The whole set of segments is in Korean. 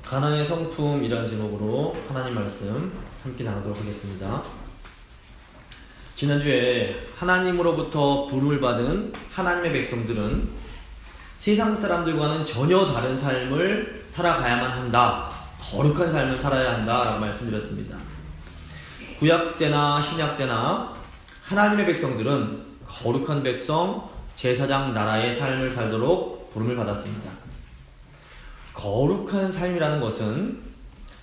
가난의 성품이라는 제목으로 하나님 말씀 함께 나누도록 하겠습니다. 지난주에 하나님으로부터 부름을 받은 하나님의 백성들은 세상 사람들과는 전혀 다른 삶을 살아가야만 한다, 거룩한 삶을 살아야 한다 라고 말씀드렸습니다. 구약 때나 신약 때나 하나님의 백성들은 거룩한 백성, 제사장 나라의 삶을 살도록 부름을 받았습니다. 거룩한 삶이라는 것은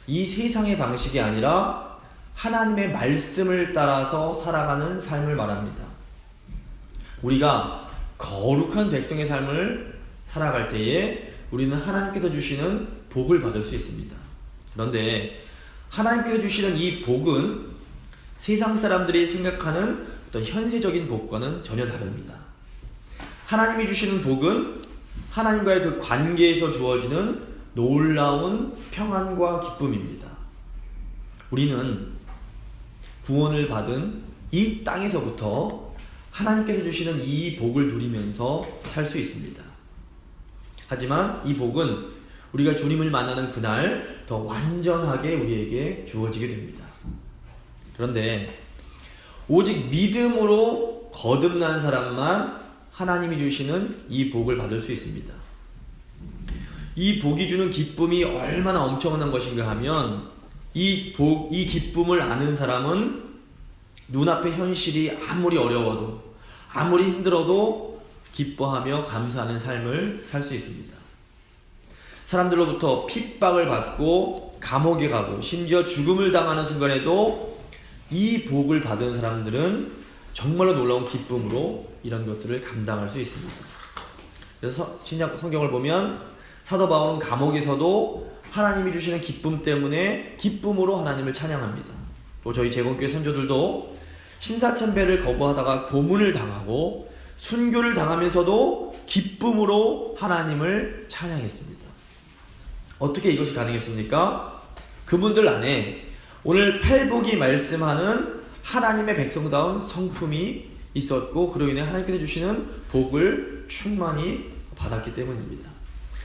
이 세상의 방식이 아니라 하나님의 말씀을 따라서 살아가는 삶을 말합니다. 우리가 거룩한 백성의 삶을 살아갈 때에 우리는 하나님께서 주시는 복을 받을 수 있습니다. 그런데 하나님께서 주시는 이 복은 세상 사람들이 생각하는 어떤 현세적인 복과는 전혀 다릅니다. 하나님이 주시는 복은 하나님과의 그 관계에서 주어지는 놀라운 평안과 기쁨입니다. 우리는 구원을 받은 이 땅에서부터 하나님께서 주시는 이 복을 누리면서 살 수 있습니다. 하지만 이 복은 우리가 주님을 만나는 그날 더 완전하게 우리에게 주어지게 됩니다. 그런데 오직 믿음으로 거듭난 사람만 하나님이 주시는 이 복을 받을 수 있습니다. 이 복이 주는 기쁨이 얼마나 엄청난 것인가 하면 이 기쁨을 아는 사람은 눈앞의 현실이 아무리 어려워도 아무리 힘들어도 기뻐하며 감사하는 삶을 살 수 있습니다. 사람들로부터 핍박을 받고 감옥에 가고 심지어 죽음을 당하는 순간에도 이 복을 받은 사람들은 정말로 놀라운 기쁨으로 이런 것들을 감당할 수 있습니다. 그래서 신약 성경을 보면 사도 바울은 감옥에서도 하나님이 주시는 기쁨 때문에 기쁨으로 하나님을 찬양합니다. 또 저희 재건교회 선조들도 신사참배를 거부하다가 고문을 당하고 순교를 당하면서도 기쁨으로 하나님을 찬양했습니다. 어떻게 이것이 가능했습니까? 그분들 안에 오늘 팔복이 말씀하는 하나님의 백성다운 성품이 있었고 그로 인해 하나님께서 주시는 복을 충만히 받았기 때문입니다.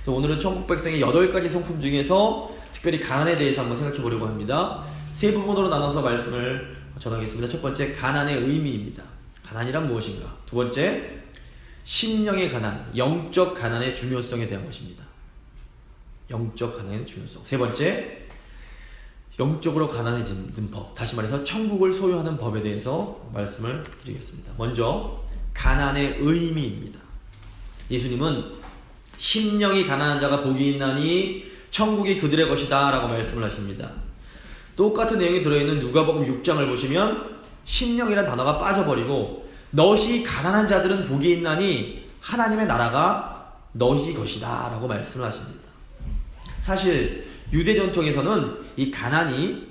오늘은 천국 백성의 8가지 성품 중에서 특별히 가난에 대해서 한번 생각해 보려고 합니다. 세 부분으로 나눠서 말씀을 전하겠습니다. 첫 번째, 가난의 의미입니다. 가난이란 무엇인가? 두 번째, 심령의 가난, 영적 가난의 중요성에 대한 것입니다. 영적 가난의 중요성. 세 번째, 영적으로 가난해지는 법, 다시 말해서 천국을 소유하는 법에 대해서 말씀을 드리겠습니다. 먼저 가난의 의미입니다. 예수님은 심령이 가난한 자가 복이 있나니 천국이 그들의 것이다 라고 말씀을 하십니다. 똑같은 내용이 들어있는 누가복음 6장을 보시면 심령이란 단어가 빠져버리고 너희 가난한 자들은 복이 있나니 하나님의 나라가 너희 것이다 라고 말씀을 하십니다. 사실 유대 전통에서는 이 가난이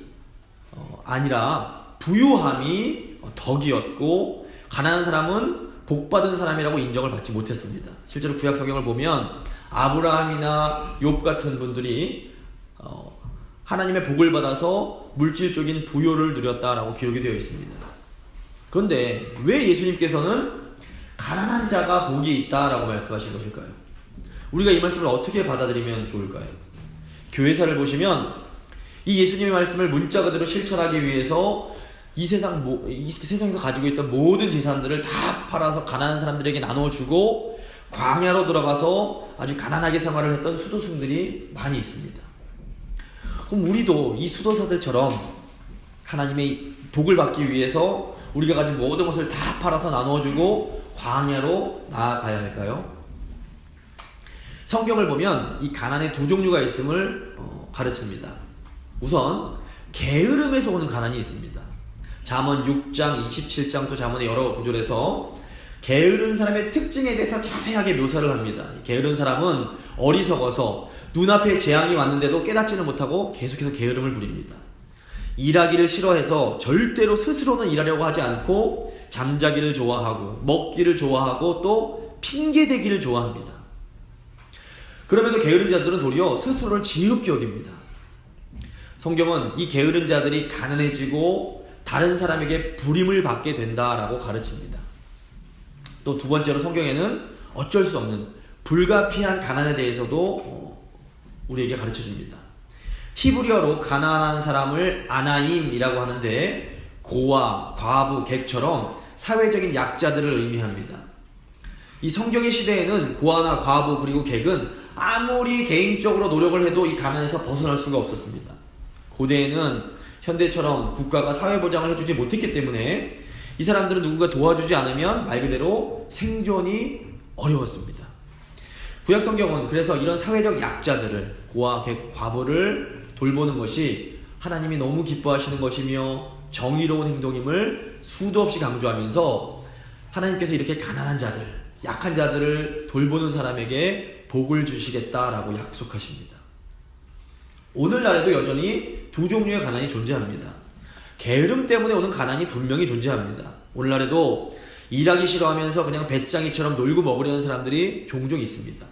아니라 부유함이 덕이었고 가난한 사람은 복받은 사람이라고 인정을 받지 못했습니다. 실제로 구약 성경을 보면 아브라함이나 욥 같은 분들이 하나님의 복을 받아서 물질적인 부요를 누렸다라고 기록이 되어 있습니다. 그런데 왜 예수님께서는 가난한 자가 복이 있다라고 말씀하신 것일까요? 우리가 이 말씀을 어떻게 받아들이면 좋을까요? 교회사를 보시면 이 예수님의 말씀을 문자 그대로 실천하기 위해서 이 세상에서 가지고 있던 모든 재산들을 다 팔아서 가난한 사람들에게 나눠주고 광야로 들어가서 아주 가난하게 생활을 했던 수도승들이 많이 있습니다. 그럼 우리도 이 수도사들처럼 하나님의 복을 받기 위해서 우리가 가진 모든 것을 다 팔아서 나눠주고 광야로 나아가야 할까요? 성경을 보면 이 가난의 두 종류가 있음을 가르칩니다. 우선 게으름에서 오는 가난이 있습니다. 잠언 6장, 27장 또 잠언의 여러 구절에서 게으른 사람의 특징에 대해서 자세하게 묘사를 합니다. 게으른 사람은 어리석어서 눈앞에 재앙이 왔는데도 깨닫지는 못하고 계속해서 게으름을 부립니다. 일하기를 싫어해서 절대로 스스로는 일하려고 하지 않고 잠자기를 좋아하고 먹기를 좋아하고 또 핑계대기를 좋아합니다. 그럼에도 게으른 자들은 도리어 스스로를 지혜롭게 여깁니다. 성경은 이 게으른 자들이 가난해지고 다른 사람에게 부림을 받게 된다라고 가르칩니다. 또 두 번째로 성경에는 어쩔 수 없는 불가피한 가난에 대해서도 우리에게 가르쳐줍니다. 히브리어로 가난한 사람을 아나임이라고 하는데 고아, 과부, 객처럼 사회적인 약자들을 의미합니다. 이 성경의 시대에는 고아나 과부 그리고 객은 아무리 개인적으로 노력을 해도 이 가난에서 벗어날 수가 없었습니다. 고대에는 현대처럼 국가가 사회보장을 해주지 못했기 때문에 이 사람들은 누군가 도와주지 않으면 말 그대로 생존이 어려웠습니다. 구약 성경은 그래서 이런 사회적 약자들을, 고아, 객, 과부를 돌보는 것이 하나님이 너무 기뻐하시는 것이며 정의로운 행동임을 수도 없이 강조하면서 하나님께서 이렇게 가난한 자들, 약한 자들을 돌보는 사람에게 복을 주시겠다라고 약속하십니다. 오늘날에도 여전히 두 종류의 가난이 존재합니다. 게으름 때문에 오는 가난이 분명히 존재합니다. 오늘날에도 일하기 싫어하면서 그냥 배짱이처럼 놀고 먹으려는 사람들이 종종 있습니다.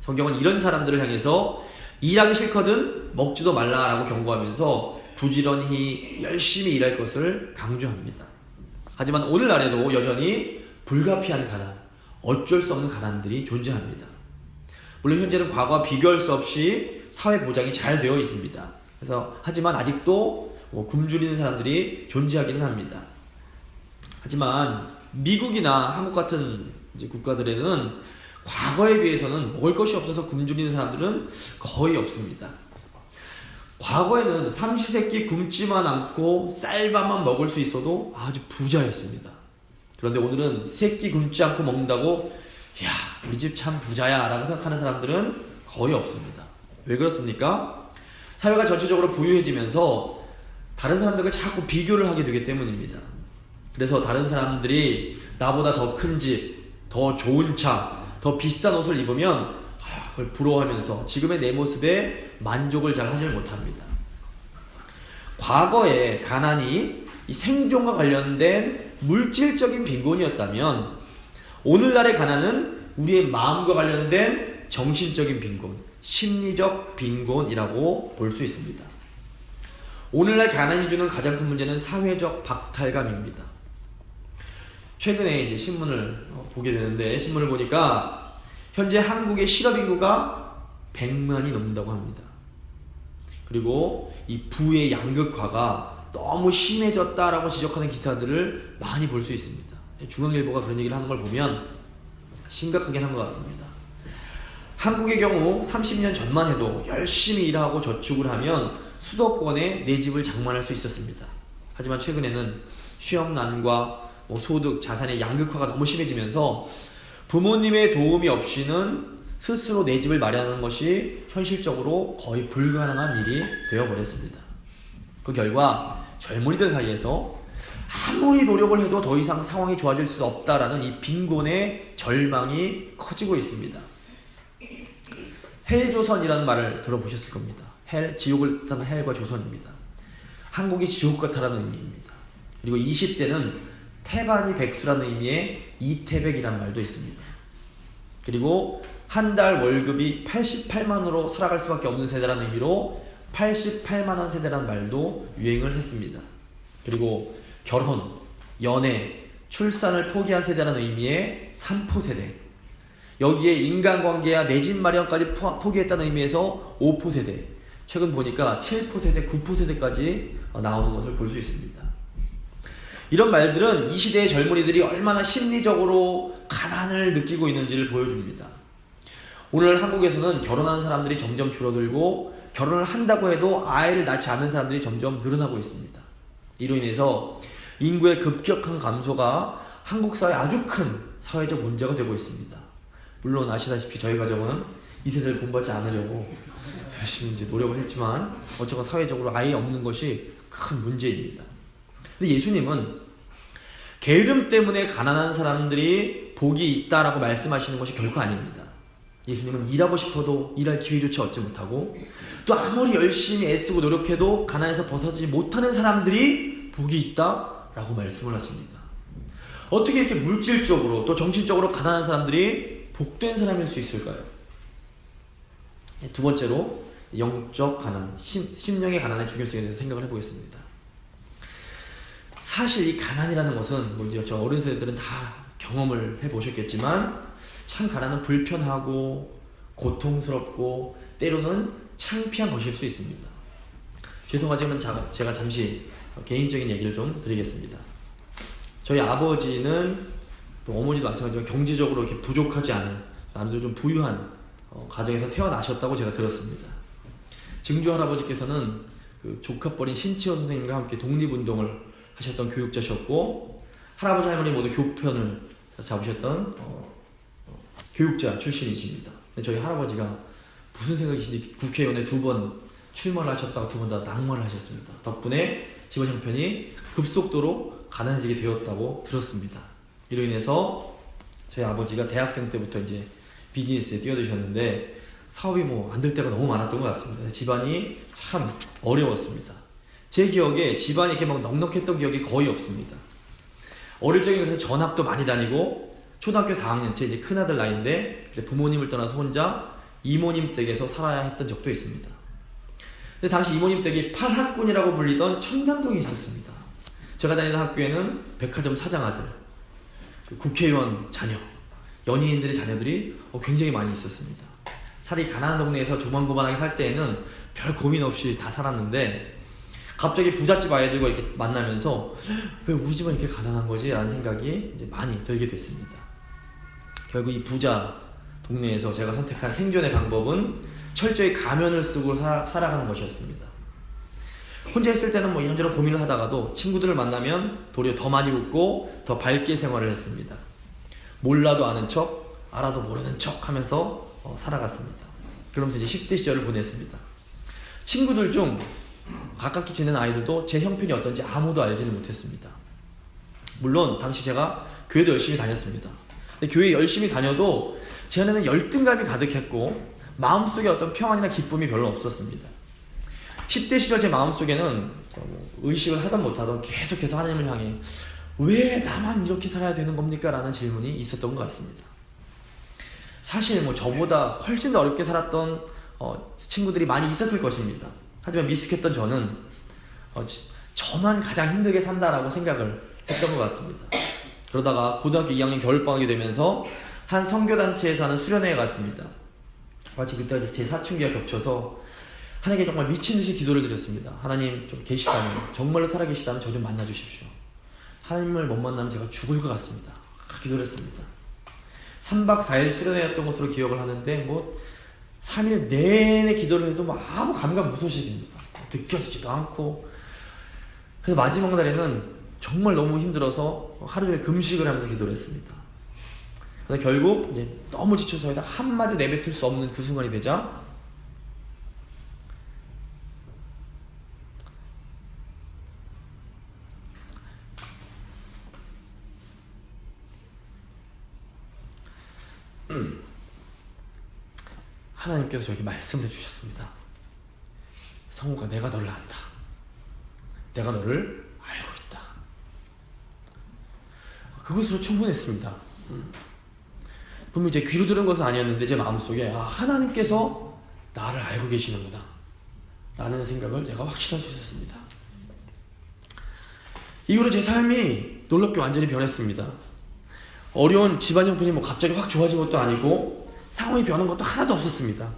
성경은 이런 사람들을 향해서 일하기 싫거든 먹지도 말라라고 경고하면서 부지런히 열심히 일할 것을 강조합니다. 하지만 오늘날에도 여전히 불가피한 가난, 어쩔 수 없는 가난들이 존재합니다. 물론 현재는 과거와 비교할 수 없이 사회 보장이 잘 되어 있습니다. 그래서 하지만 아직도 굶주리는 사람들이 존재하기는 합니다. 하지만 미국이나 한국 같은 이제 국가들에는 과거에 비해서는 먹을 것이 없어서 굶주리는 사람들은 거의 없습니다. 과거에는 삼시세끼 굶지만 않고 쌀밥만 먹을 수 있어도 아주 부자였습니다. 그런데 오늘은 세끼 굶지 않고 먹는다고 야 우리 집 참 부자야 라고 생각하는 사람들은 거의 없습니다. 왜 그렇습니까? 사회가 전체적으로 부유해지면서 다른 사람들과 자꾸 비교를 하게 되기 때문입니다. 그래서 다른 사람들이 나보다 더 큰 집, 더 좋은 차, 더 비싼 옷을 입으면 그걸 부러워하면서 지금의 내 모습에 만족을 잘 하지 못합니다. 과거에 가난이 이 생존과 관련된 물질적인 빈곤이었다면 오늘날의 가난은 우리의 마음과 관련된 정신적인 빈곤, 심리적 빈곤이라고 볼 수 있습니다. 오늘날 가난이 주는 가장 큰 문제는 사회적 박탈감입니다. 최근에 이제 신문을 보게 되는데 신문을 보니까 현재 한국의 실업 인구가 100만이 넘는다고 합니다. 그리고 이 부의 양극화가 너무 심해졌다라고 지적하는 기사들을 많이 볼 수 있습니다. 중앙일보가 그런 얘기를 하는 걸 보면 심각하긴 한 것 같습니다. 한국의 경우 30년 전만 해도 열심히 일하고 저축을 하면 수도권에 내 집을 장만할 수 있었습니다. 하지만 최근에는 취업난과 소득, 자산의 양극화가 너무 심해지면서 부모님의 도움이 없이는 스스로 내 집을 마련하는 것이 현실적으로 거의 불가능한 일이 되어버렸습니다. 그 결과 젊은이들 사이에서 아무리 노력을 해도 더 이상 상황이 좋아질 수 없다라는 이 빈곤의 절망이 커지고 있습니다. 헬조선이라는 말을 들어보셨을 겁니다. 헬, 지옥을 뜻하는 헬과 조선입니다. 한국이 지옥 같다라는 의미입니다. 그리고 20대는 태반이 백수라는 의미의 이태백이라는 말도 있습니다. 그리고 한 달 월급이 88만원으로 살아갈 수밖에 없는 세대라는 의미로 88만원 세대라는 말도 유행을 했습니다. 그리고 결혼, 연애, 출산을 포기한 세대라는 의미의 3포 세대, 여기에 인간관계야 내 집 마련까지 포기했다는 의미에서 5포 세대, 최근 보니까 7포 세대, 9포 세대까지 나오는 것을 볼 수 있습니다. 이런 말들은 이 시대의 젊은이들이 얼마나 심리적으로 가난을 느끼고 있는지를 보여줍니다. 오늘 한국에서는 결혼하는 사람들이 점점 줄어들고 결혼을 한다고 해도 아이를 낳지 않는 사람들이 점점 늘어나고 있습니다. 이로 인해서 인구의 급격한 감소가 한국 사회에 아주 큰 사회적 문제가 되고 있습니다. 물론 아시다시피 저희 가정은 이 세대를 본받지 않으려고 열심히 이제 노력을 했지만 어쨌건 사회적으로 아예 없는 것이 큰 문제입니다. 근데 예수님은 게으름 때문에 가난한 사람들이 복이 있다라고 말씀하시는 것이 결코 아닙니다. 예수님은 일하고 싶어도 일할 기회조차 얻지 못하고 또 아무리 열심히 애쓰고 노력해도 가난에서 벗어나지 못하는 사람들이 복이 있다라고 말씀을 하십니다. 어떻게 이렇게 물질적으로 또 정신적으로 가난한 사람들이 복된 사람일 수 있을까요? 두 번째로 영적 가난, 심령의 가난의 중요성에 대해서 생각을 해보겠습니다. 사실 이 가난이라는 것은 뭐 저 어른 세대들은 다 경험을 해보셨겠지만 참 가난은 불편하고 고통스럽고 때로는 창피한 것일 수 있습니다. 죄송하지만 제가 잠시 개인적인 얘기를 좀 드리겠습니다. 저희 아버지는 또 어머니도 마찬가지로 경제적으로 이렇게 부족하지 않은 남들 좀 부유한 가정에서 태어나셨다고 제가 들었습니다. 증조 할아버지께서는 그 조카뻘인 신치호 선생님과 함께 독립운동을 하셨던 교육자셨고, 할아버지 할머니 모두 교편을 잡으셨던 교육자 출신이십니다. 근데 저희 할아버지가 무슨 생각이신지 국회의원에 2번 출마를 하셨다가 2번 다 낙마를 하셨습니다. 덕분에 집안 형편이 급속도로 가난해지게 되었다고 들었습니다. 이로 인해서 저희 아버지가 대학생 때부터 이제 비즈니스에 뛰어드셨는데 사업이 뭐 안 될 때가 너무 많았던 것 같습니다. 집안이 참 어려웠습니다. 제 기억에 집안이 이렇게 막 넉넉했던 기억이 거의 없습니다. 어릴 적에 그래서 전학도 많이 다니고, 초등학교 4학년째 이제 큰아들 나이인데 부모님을 떠나서 혼자 이모님 댁에서 살아야 했던 적도 있습니다. 근데 당시 이모님 댁이 8학군이라고 불리던 청담동에 있었습니다. 제가 다니던 학교에는 백화점 사장 아들, 국회의원 자녀, 연예인들의 자녀들이 굉장히 많이 있었습니다. 살이 가난한 동네에서 조만고만하게 살 때에는 별 고민 없이 다 살았는데, 갑자기 부잣집 아이들과 이렇게 만나면서 왜 우리 집은 이렇게 가난한 거지? 라는 생각이 이제 많이 들게 됐습니다. 결국 이 부자 동네에서 제가 선택한 생존의 방법은 철저히 가면을 쓰고 살아가는 것이었습니다. 혼자 있을 때는 뭐 이런저런 고민을 하다가도 친구들을 만나면 도리어 더 많이 웃고 더 밝게 생활을 했습니다. 몰라도 아는 척, 알아도 모르는 척 하면서 살아갔습니다. 그러면서 이제 10대 시절을 보냈습니다. 친구들 중 가깝게 지낸 아이들도 제 형편이 어떤지 아무도 알지는 못했습니다. 물론 당시 제가 교회도 열심히 다녔습니다. 근데 교회 열심히 다녀도 제 안에는 열등감이 가득했고 마음속에 어떤 평안이나 기쁨이 별로 없었습니다. 10대 시절 제 마음속에는 의식을 하든 못하든 계속해서 하나님을 향해 왜 나만 이렇게 살아야 되는 겁니까? 라는 질문이 있었던 것 같습니다. 사실 뭐 저보다 훨씬 더 어렵게 살았던 친구들이 많이 있었을 것입니다. 하지만 미숙했던 저는 저만 가장 힘들게 산다라고 생각을 했던 것 같습니다. 그러다가 고등학교 2학년 겨울방학이 되면서 한 선교단체에서 하는 수련회에 갔습니다. 마치 그때 제 사춘기가 겹쳐서 하나님께 정말 미친듯이 기도를 드렸습니다. 하나님 좀 계시다면, 정말로 살아계시다면 저 좀 만나주십시오. 하나님을 못 만나면 제가 죽을 것 같습니다. 기도를 했습니다. 3박 4일 수련회였던 것으로 기억을 하는데 뭐 3일 내내 기도를 해도 뭐 아무 감감무소식입니다. 느껴지지도 않고. 그래서 마지막 날에는 정말 너무 힘들어서 하루 종일 금식을 하면서 기도를 했습니다. 그래서 결국 이제 너무 지쳐서 한마디 내뱉을 수 없는 그 순간이 되자 하나님께서 저에게 말씀을 주셨습니다. 성우가 내가 너를 안다. 내가 너를 알고 있다. 그것으로 충분했습니다. 분명히 제 귀로 들은 것은 아니었는데 제 마음속에 하나님께서 나를 알고 계시는구나 라는 생각을 제가 확신할 수 있었습니다. 이후로 제 삶이 놀랍게 완전히 변했습니다. 어려운 집안 형편이 뭐 갑자기 확 좋아진 것도 아니고 상황이 변한 것도 하나도 없었습니다.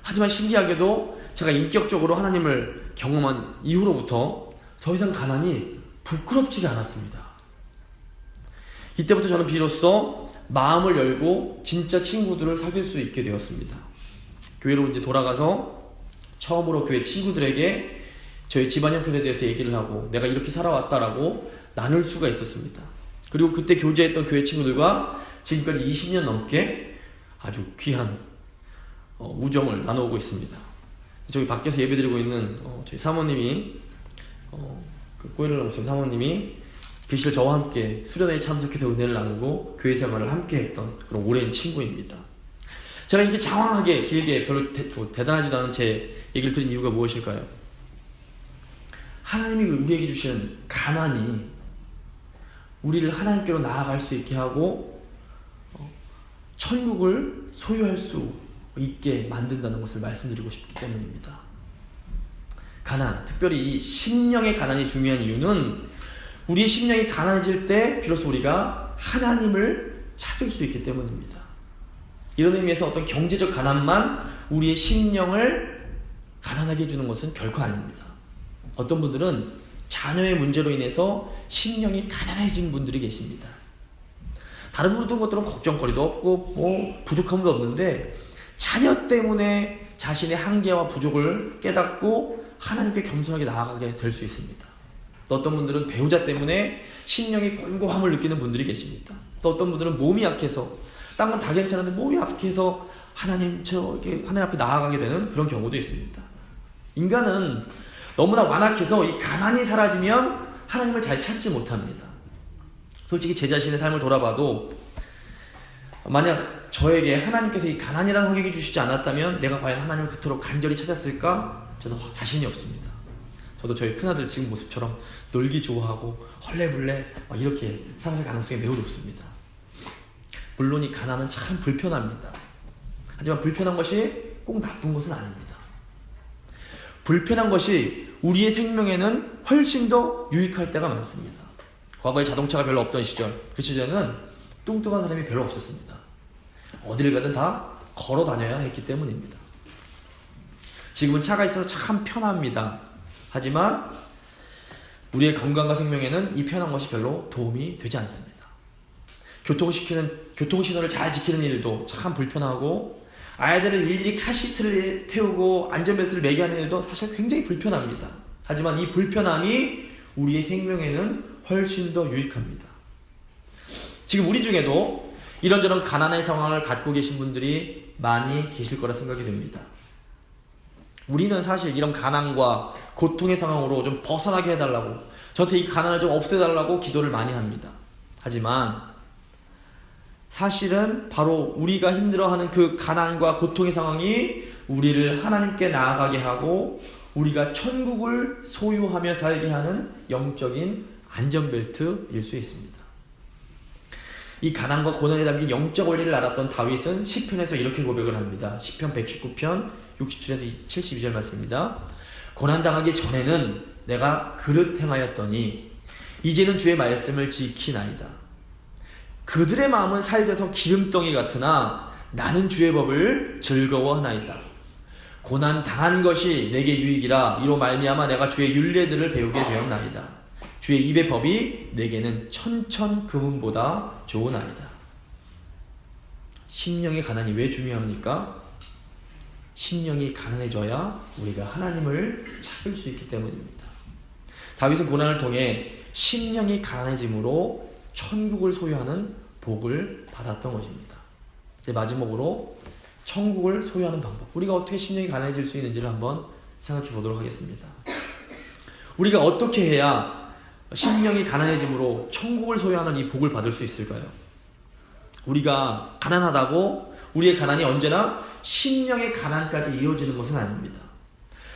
하지만 신기하게도 제가 인격적으로 하나님을 경험한 이후로부터 더 이상 가난이 부끄럽지가 않았습니다. 이때부터 저는 비로소 마음을 열고 진짜 친구들을 사귈 수 있게 되었습니다. 교회로 이제 돌아가서 처음으로 교회 친구들에게 저희 집안 형편에 대해서 얘기를 하고 내가 이렇게 살아왔다라고 나눌 수가 있었습니다. 그리고 그때 교제했던 교회 친구들과 지금까지 20년 넘게 아주 귀한 우정을 나누고 있습니다. 저기 밖에서 예배드리고 있는 저희 사모님이 그 꼬이를 넘으신 사모님이 그 시절 저와 함께 수련회에 참석해서 은혜를 나누고 교회 생활을 함께 했던 그런 오랜 친구입니다. 제가 이렇게 장황하게 길게 별로 대단하지도 않은 제 얘기를 드린 이유가 무엇일까요? 하나님이 우리에게 주시는 가난이 우리를 하나님께로 나아갈 수 있게 하고 천국을 소유할 수 있게 만든다는 것을 말씀드리고 싶기 때문입니다. 가난, 특별히 이 심령의 가난이 중요한 이유는 우리의 심령이 가난해질 때 비로소 우리가 하나님을 찾을 수 있기 때문입니다. 이런 의미에서 어떤 경제적 가난만 우리의 심령을 가난하게 해주는 것은 결코 아닙니다. 어떤 분들은 자녀의 문제로 인해서 심령이 가난해진 분들이 계십니다. 다른 모든 것들은 걱정거리도 없고 뭐 부족함도 없는데 자녀 때문에 자신의 한계와 부족을 깨닫고 하나님께 겸손하게 나아가게 될 수 있습니다. 또 어떤 분들은 배우자 때문에 심령의 곤고함을 느끼는 분들이 계십니다. 또 어떤 분들은 몸이 약해서 딴 건 다 괜찮은데 몸이 약해서 하나님 앞에 나아가게 되는 그런 경우도 있습니다. 인간은 너무나 완악해서 이 가난이 사라지면 하나님을 잘 찾지 못합니다. 솔직히 제 자신의 삶을 돌아봐도 만약 저에게 하나님께서 이 가난이라는 환경이 주시지 않았다면 내가 과연 하나님을 그토록 간절히 찾았을까? 저는 자신이 없습니다. 저도 저희 큰아들 지금 모습처럼 놀기 좋아하고 헐레벌레 막 이렇게 살아갈 가능성이 매우 높습니다. 물론 이 가난은 참 불편합니다. 하지만 불편한 것이 꼭 나쁜 것은 아닙니다. 불편한 것이 우리의 생명에는 훨씬 더 유익할 때가 많습니다. 과거에 자동차가 별로 없던 시절, 그 시절에는 뚱뚱한 사람이 별로 없었습니다. 어디를 가든 다 걸어 다녀야 했기 때문입니다. 지금은 차가 있어서 참 편합니다. 하지만 우리의 건강과 생명에는 이 편한 것이 별로 도움이 되지 않습니다. 교통신호를 잘 지키는 일도 참 불편하고 아이들을 일일이 카시트를 태우고 안전벨트를 매게 하는 일도 사실 굉장히 불편합니다. 하지만 이 불편함이 우리의 생명에는 훨씬 더 유익합니다. 지금 우리 중에도 이런저런 가난의 상황을 갖고 계신 분들이 많이 계실 거라 생각이 됩니다. 우리는 사실 이런 가난과 고통의 상황으로 좀 벗어나게 해달라고, 저한테 이 가난을 좀 없애달라고 기도를 많이 합니다. 하지만 사실은 바로 우리가 힘들어하는 그 가난과 고통의 상황이 우리를 하나님께 나아가게 하고 우리가 천국을 소유하며 살게 하는 영적인 안전벨트일 수 있습니다. 이 가난과 고난에 담긴 영적 원리를 알았던 다윗은 시편에서 이렇게 고백을 합니다. 시편 119편 67에서 72절 말씀입니다. 고난당하기 전에는 내가 그릇 행하였더니 이제는 주의 말씀을 지키나이다. 그들의 마음은 살쪄서 기름덩이 같으나 나는 주의 법을 즐거워하나이다. 고난 당한 것이 내게 유익이라 이로 말미암아 내가 주의 율례들을 배우게 되었나이다. 주의 입의 법이 내게는 천천 금은보다 좋으나이다. 심령의 가난이 왜 중요합니까? 심령이 가난해져야 우리가 하나님을 찾을 수 있기 때문입니다. 다윗은 고난을 통해 심령이 가난해짐으로 천국을 소유하는 복을 받았던 것입니다. 이제 마지막으로 천국을 소유하는 방법, 우리가 어떻게 심령이 가난해질 수 있는지를 한번 생각해 보도록 하겠습니다. 우리가 어떻게 해야 심령이 가난해짐으로 천국을 소유하는 이 복을 받을 수 있을까요? 우리가 가난하다고 우리의 가난이 언제나 심령의 가난까지 이어지는 것은 아닙니다.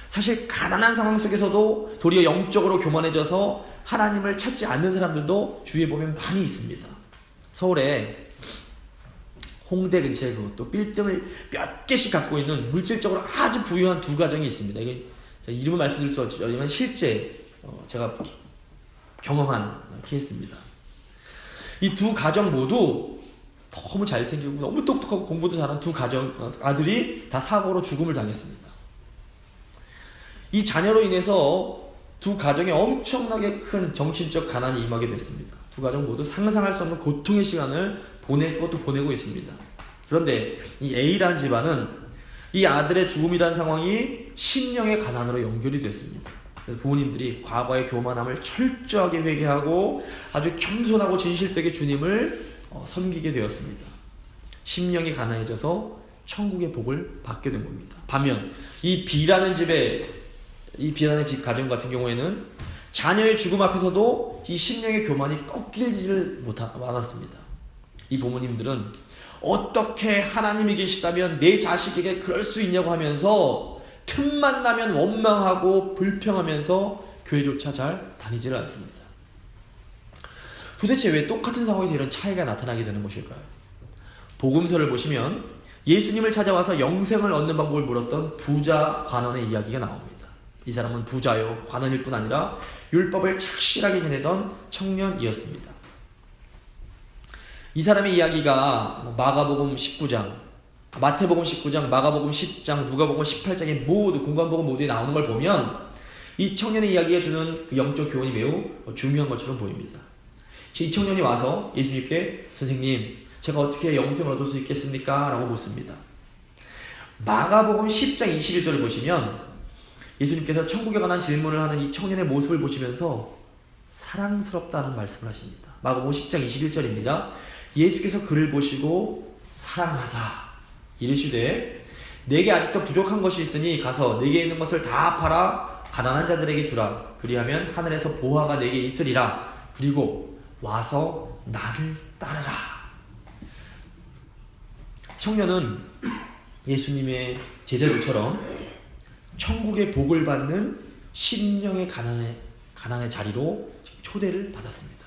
사실 가난한 상황 속에서도 도리어 영적으로 교만해져서 하나님을 찾지 않는 사람들도 주위에 보면 많이 있습니다. 서울에 홍대 근처에 그것도 빌딩을 몇 개씩 갖고 있는 물질적으로 아주 부유한 두 가정이 있습니다. 이게 이름을 말씀드릴 수 없지만 실제 제가 경험한 케이스입니다. 이 두 가정 모두 너무 잘생기고 너무 똑똑하고 공부도 잘한 두 가정 아들이 다 사고로 죽음을 당했습니다. 이 자녀로 인해서 두 가정에 엄청나게 큰 정신적 가난이 임하게 됐습니다. 두 가정 모두 상상할 수 없는 고통의 시간을 보냈고 또 보내고 있습니다. 그런데 이 A라는 집안은 이 아들의 죽음이라는 상황이 심령의 가난으로 연결이 됐습니다. 그래서 부모님들이 과거의 교만함을 철저하게 회개하고 아주 겸손하고 진실되게 주님을 섬기게 되었습니다. 심령이 가난해져서 천국의 복을 받게 된 겁니다. 반면 이 B라는 집 가정 같은 경우에는 자녀의 죽음 앞에서도 이 심령의 교만이 꺾이지를 않았습니다. 이 부모님들은 어떻게 하나님이 계시다면 내 자식에게 그럴 수 있냐고 하면서 틈만 나면 원망하고 불평하면서 교회조차 잘 다니지를 않습니다. 도대체 왜 똑같은 상황에서 이런 차이가 나타나게 되는 것일까요? 복음서를 보시면 예수님을 찾아와서 영생을 얻는 방법을 물었던 부자 관원의 이야기가 나옵니다. 이 사람은 부자요 관원일 뿐 아니라 율법을 착실하게 지내던 청년이었습니다. 이 사람의 이야기가 마가복음 19장, 마태복음 19장, 마가복음 10장, 누가복음 18장에 모두 공관복음 모두에 나오는 걸 보면 이 청년의 이야기가 주는 그 영적 교훈이 매우 중요한 것처럼 보입니다. 이 청년이 와서 예수님께 선생님, 제가 어떻게 영생을 얻을 수 있겠습니까? 라고 묻습니다. 마가복음 10장 21절을 보시면 예수님께서 천국에 관한 질문을 하는 이 청년의 모습을 보시면서 사랑스럽다는 말씀을 하십니다. 마가복음 10장 21절입니다. 예수께서 그를 보시고 사랑하사 이르시되 내게 아직도 부족한 것이 있으니 가서 내게 있는 것을 다 팔아 가난한 자들에게 주라. 그리하면 하늘에서 보화가 내게 있으리라. 그리고 와서 나를 따르라. 청년은 예수님의 제자들처럼 천국의 복을 받는 심령의 가난의 자리로 초대를 받았습니다.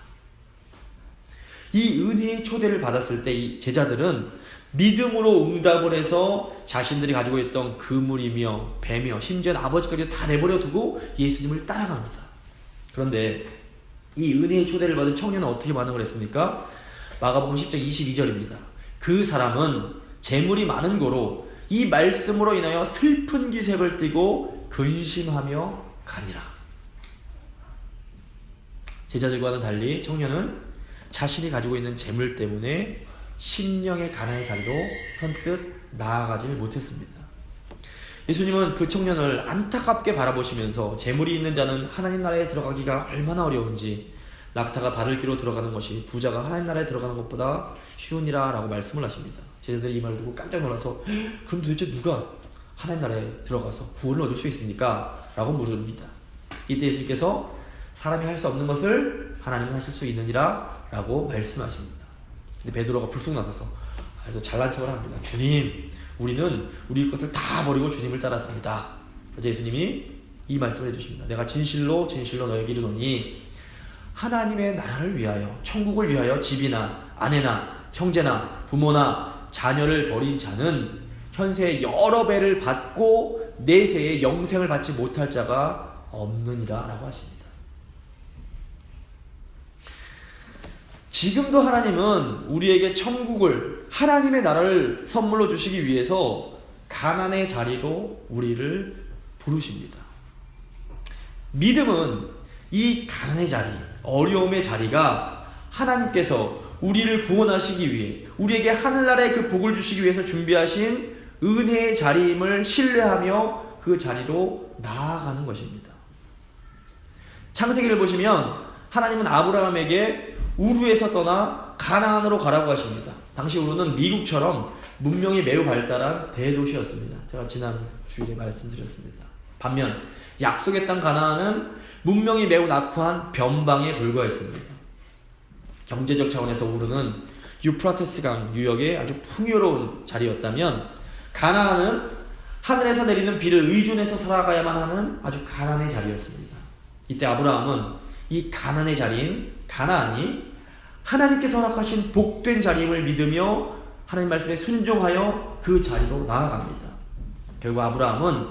이 은혜의 초대를 받았을 때 이 제자들은 믿음으로 응답을 해서 자신들이 가지고 있던 그물이며 배며 심지어는 아버지까지 다 내버려 두고 예수님을 따라갑니다. 그런데 이 은혜의 초대를 받은 청년은 어떻게 반응을 했습니까? 마가복음 10장 22절입니다. 그 사람은 재물이 많은 고로 이 말씀으로 인하여 슬픈 기색을 띠고 근심하며 가니라. 제자들과는 달리 청년은 자신이 가지고 있는 재물 때문에 심령의 가난의 자리로 선뜻 나아가지를 못했습니다. 예수님은 그 청년을 안타깝게 바라보시면서 재물이 있는 자는 하나님 나라에 들어가기가 얼마나 어려운지, 낙타가 발을 끼로 들어가는 것이 부자가 하나님 나라에 들어가는 것보다 쉬우니라 라고 말씀을 하십니다. 제자들이 이 말을 듣고 깜짝 놀라서 그럼 도대체 누가 하나님 나라에 들어가서 구원을 얻을 수 있습니까? 라고 물으십니다. 이때 예수님께서 사람이 할 수 없는 것을 하나님은 하실 수 있느니라 라고 말씀하십니다. 근데 베드로가 불쑥 나서서 잘난 척을 합니다. 주님, 우리는 우리 것을 다 버리고 주님을 따랐습니다. 그래서 예수님이 이 말씀을 해주십니다. 내가 진실로 진실로 너에게 이르노니 하나님의 나라를 위하여, 천국을 위하여 집이나 아내나 형제나 부모나 자녀를 버린 자는 현세에 여러 배를 받고 내세에 영생을 받지 못할 자가 없느니라 라고 하십니다. 지금도 하나님은 우리에게 천국을, 하나님의 나라를 선물로 주시기 위해서 가난의 자리로 우리를 부르십니다. 믿음은 이 가난의 자리, 어려움의 자리가 하나님께서 우리를 구원하시기 위해, 우리에게 하늘나라의 그 복을 주시기 위해서 준비하신 은혜의 자리임을 신뢰하며 그 자리로 나아가는 것입니다. 창세기를 보시면 하나님은 아브라함에게 우르에서 떠나 가나안으로 가라고 하십니다. 당시 우르는 미국처럼 문명이 매우 발달한 대도시였습니다. 제가 지난 주일에 말씀드렸습니다. 반면 약속의 땅 가나안은 문명이 매우 낙후한 변방에 불과했습니다. 경제적 차원에서 우르는 유프라테스 강 유역의 아주 풍요로운 자리였다면 가나안은 하늘에서 내리는 비를 의존해서 살아가야만 하는 아주 가난의 자리였습니다. 이때 아브라함은 이 가난의 자리인 가나안이 하나님께서 허락하신 복된 자리임을 믿으며 하나님 말씀에 순종하여 그 자리로 나아갑니다. 결국 아브라함은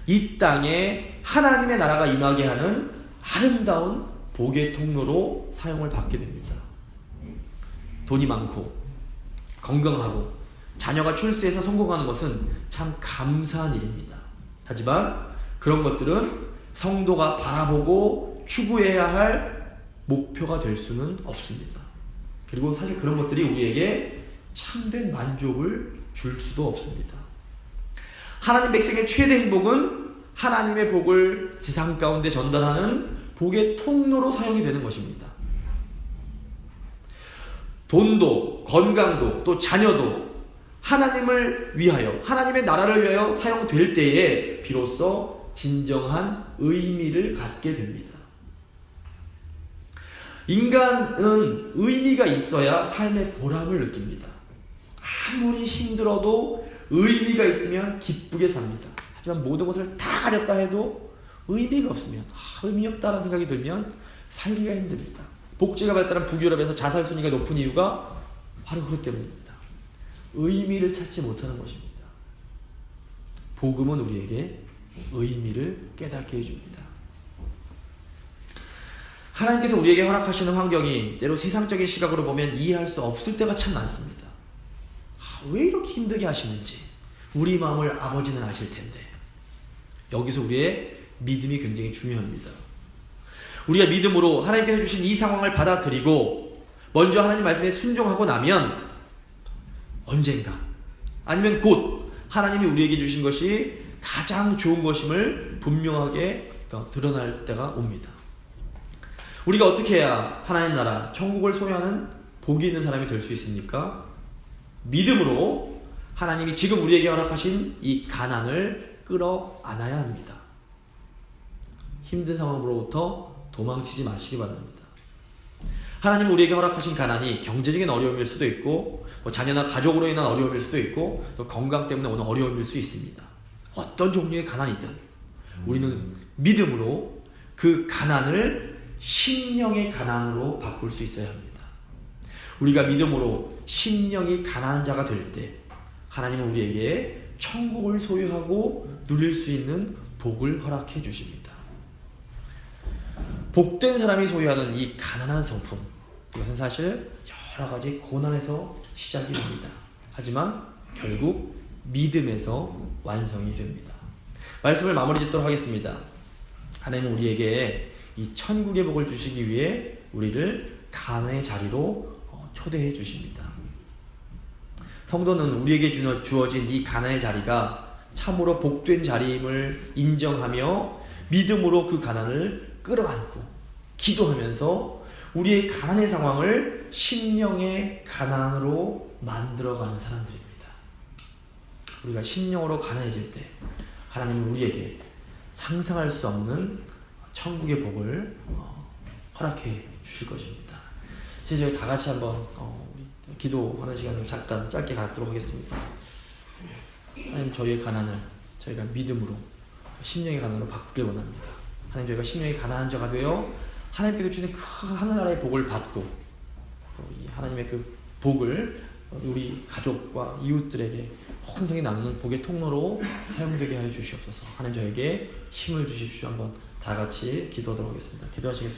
이 땅에 하나님의 나라가 임하게 하는 아름다운 복의 통로로 사용을 받게 됩니다. 돈이 많고 건강하고 자녀가 출세해서 성공하는 것은 참 감사한 일입니다. 하지만 그런 것들은 성도가 바라보고 추구해야 할 목표가 될 수는 없습니다. 그리고 사실 그런 것들이 우리에게 참된 만족을 줄 수도 없습니다. 하나님 백성의 최대 행복은 하나님의 복을 세상 가운데 전달하는 복의 통로로 사용이 되는 것입니다. 돈도 건강도 또 자녀도 하나님을 위하여, 하나님의 나라를 위하여 사용될 때에 비로소 진정한 의미를 갖게 됩니다. 인간은 의미가 있어야 삶의 보람을 느낍니다. 아무리 힘들어도 의미가 있으면 기쁘게 삽니다. 하지만 모든 것을 다 가졌다 해도 의미가 없으면, 의미 없다라는 생각이 들면 살기가 힘듭니다. 복지가 발달한 북유럽에서 자살 순위가 높은 이유가 바로 그것 때문입니다. 의미를 찾지 못하는 것입니다. 복음은 우리에게 의미를 깨닫게 해줍니다. 하나님께서 우리에게 허락하시는 환경이 때로 세상적인 시각으로 보면 이해할 수 없을 때가 참 많습니다. 왜 이렇게 힘들게 하시는지 우리 마음을 아버지는 아실 텐데, 여기서 우리의 믿음이 굉장히 중요합니다. 우리가 믿음으로 하나님께서 주신 이 상황을 받아들이고 먼저 하나님 말씀에 순종하고 나면 언젠가 아니면 곧 하나님이 우리에게 주신 것이 가장 좋은 것임을 분명하게 드러날 때가 옵니다. 우리가 어떻게 해야 하나님 나라 천국을 소유하는 복이 있는 사람이 될 수 있습니까? 믿음으로 하나님이 지금 우리에게 허락하신 이 가난을 끌어안아야 합니다. 힘든 상황으로부터 도망치지 마시기 바랍니다. 하나님은 우리에게 허락하신 가난이 경제적인 어려움일 수도 있고 자녀나 가족으로 인한 어려움일 수도 있고 또 건강 때문에 오는 어려움일 수 있습니다. 어떤 종류의 가난이든 우리는 믿음으로 그 가난을 심령의 가난으로 바꿀 수 있어야 합니다. 우리가 믿음으로 심령이 가난한 자가 될 때 하나님은 우리에게 천국을 소유하고 누릴 수 있는 복을 허락해 주십니다. 복된 사람이 소유하는 이 가난한 성품, 이것은 사실 여러 가지 고난에서 시작이 됩니다. 하지만 결국 믿음에서 완성이 됩니다. 말씀을 마무리 짓도록 하겠습니다. 하나님은 우리에게 이 천국의 복을 주시기 위해 우리를 가난의 자리로 초대해 주십니다. 성도는 우리에게 주어진 이 가난의 자리가 참으로 복된 자리임을 인정하며 믿음으로 그 가난을 끌어안고 기도하면서 우리의 가난의 상황을 심령의 가난으로 만들어가는 사람들입니다. 우리가 심령으로 가난해질 때 하나님은 우리에게 상상할 수 없는 천국의 복을 허락해 주실 것입니다. 이제 저희 다 같이 한번 기도하는 시간을 잠깐 짧게 갖도록 하겠습니다. 하나님, 저희의 가난을 저희가 믿음으로 심령의 가난으로 바꾸길 원합니다. 하나님, 저희가 심령의 가난한 자가 되어 하나님께서 주시는 큰 하늘나라의 복을 받고 또 이 하나님의 그 복을 우리 가족과 이웃들에게 혼성히 나누는 복의 통로로 사용되게 하여 주시옵소서. 하나님, 저에게 힘을 주십시오. 한번 다 같이 기도하도록 하겠습니다. 기도하시겠습니다.